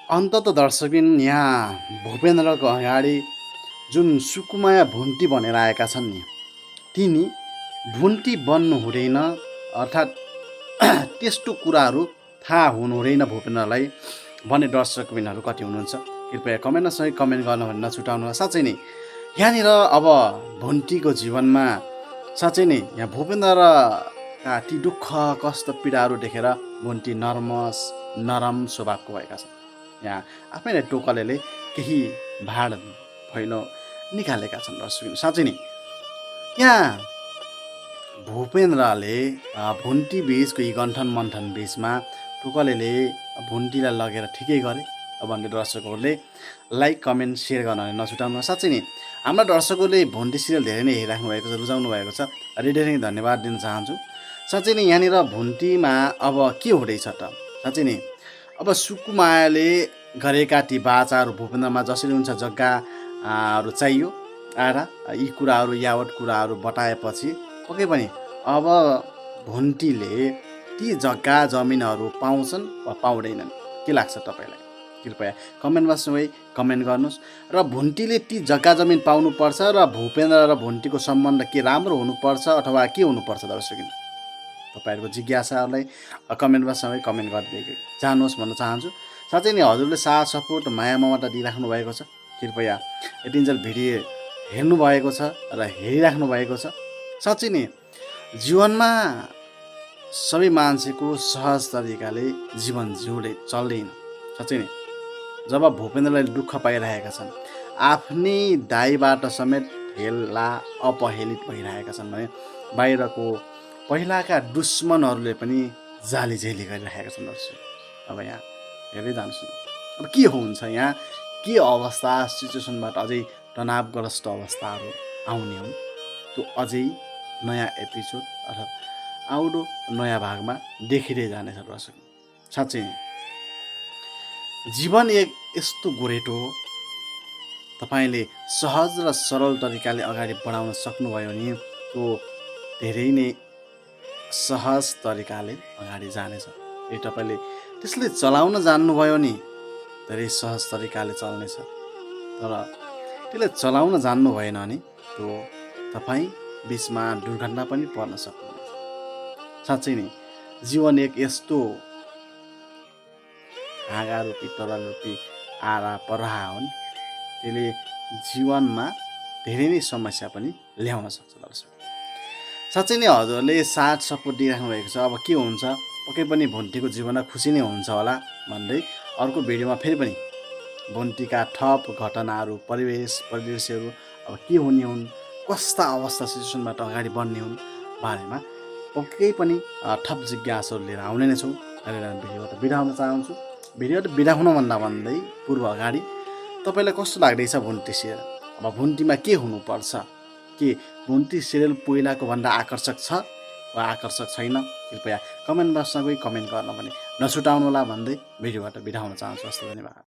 अन्तत दर्शकबिन यहाँ भूपेन्द्रको अगाडि जुन सुकुमाया भुन्टी बनेर आएका छन् नि, तिनी भुन्टी बन्नु हुँदैन, अर्थात् त्यस्तो कुराहरू थाहा हुनु हुँदैन भूपेन्द्रलाई भन्ने दर्शकबिनहरू कति हुनुहुन्छ? कृपया कमेन्टमा कमेन्ट गर्न भने नछुटाउनु। साँच्चै नै यहाँनिर अब भुन्टीको जीवनमा साँच्चै नै यहाँ भूपेन्द्रका ती दुःख कष्ट पीडाहरू देखेर भुन्टी नरम स्वभावको भएका छन्। यहाँ आफैले टोकलेले केही भाड भैलो निकालेका छन् दर्शक। साँच्चै नै यहाँ भूपेन्द्रले भुन्टी बिचको यी गन्ठन मन्थन बिचमा टोकलेले भुन्टीलाई लगेर ठिकै गरे भन्ने दर्शकहरूले लाइक कमेन्ट सेयर गर्न नछुटाउनु। साँच्चै नै हाम्रा दर्शकहरूले भुन्टी सिरियल धेरै नै हेरिराख्नु भएको छ, रुचाउनु भएको छ, धेरै नै धन्यवाद दिन चाहन्छु। साँच्चै नै यहाँनिर भुन्टीमा अब के हुँदैछ त? साँच्चै नै अब सुकुमायाले गरेका ती बाचाहरू भूपेन्द्रमा जसरी हुन्छ जग्गाहरू चाहियो आएर यी कुराहरू यावत कुराहरू बताएपछि पक्कै पनि अब भुन्टीले ती जग्गा जमिनहरू पाउँछन् वा पाउँदैनन्, के लाग्छ तपाईँलाई? कृपया कमेन्टमा कमेन्ट गर्नुहोस्। र भुन्टीले ती जग्गा जमिन पाउनुपर्छ र भूपेन्द्र र भुन्टीको सम्बन्ध के राम्रो हुनुपर्छ अथवा के हुनुपर्छ? दर्शक तपाईँहरूको जिज्ञासाहरूलाई कमेन्टमा कमेन्ट गरिदिएको जानुहोस् भन्न चाहन्छु। साँच्चै नै हजुरले साथ सपोर्ट माया ममता दिइराख्नु भएको छ। कृपया यतिन्जेल भिडियो हेर्नुभएको छ र हेरिराख्नु भएको छ। साँच्चै नै जीवनमा सबै मान्छेको सहज तरिकाले जीवन चल्दैन। साँच्चै नै जब भूपेन्द्रलाई दुःख पाइरहेका छन्, आफ्नै दाइबाट समेत हेला अपहेलित भइरहेका छन् भने बाहिरको पहिलाका दुश्मनहरूले पनि जालीझेली गरिरहेका छन् दर्शक। अब यहाँ हेर्दै जानुहोस्, अब के हुन्छ यहाँ, के अवस्था सिचुएसनबाट अझै तनावग्रस्त अवस्थाहरू आउने हुन्, त्यो अझै नयाँ एपिसोड अर्थात् आउँदो नयाँ भागमा देखिँदै जानेछ दर्शक। साँच्चै जीवन एक यस्तो गोरेटो हो, तपाईँले सहज र सरल तरिकाले अगाडि बढाउन सक्नुभयो भने त्यो धेरै नै सहज तरिकाले अगाडि जानेछ। यदि तपाईँले त्यसले चलाउन जान्नुभयो नि धेरै सहज तरिकाले चल्नेछ, तर त्यसले चलाउन जान्नु भएन भने त्यो तपाईँ बिचमा दुर्घटना पनि पर्न सक्नुहुन्छ। साँच्चै नै जीवन एक यस्तो हाँगा रूपी तरल रूपी आरा परहा हुन्, त्यसले जीवनमा धेरै नै समस्या पनि ल्याउन सक्छ दर्शक। साँच्चै नै हजुरले साथ सपोर्ट दिइराख्नु भएको छ। अब के हुन्छ, पक्कै पनि भुन्टीको जीवनमा खुसी नै हुन्छ होला भन्दै अर्को भिडियोमा फेरि पनि भुन्टीका थप घटनाहरू परिदृश्यहरू अब के हुने हुन्, कस्ता अवस्था सिचुएसनबाट अगाडि बढ्ने हुन् बारेमा पक्कै पनि थप जिज्ञासाहरू लिएर आउने नै छौँ। भिडियोबाट बिदा हुन चाहन्छु। भिडियो बिदा हुनभन्दा भन्दै पूर्व अगाडि तपाईँलाई कस्तो लाग्दैछ भुन्टी सिरियल? अब भुन्टीमा के हुनुपर्छ? के भुन्टी सिरियल पहिलाको भन्दा आकर्षक छ वा आकर्षक छैन? कृपया कमेन्ट बक्समा कमेन्ट गर्न भने नछुटाउनु होला भन्दै भिडियोबाट बिदा हुन चाहन्छु। हस्त, धन्यवाद।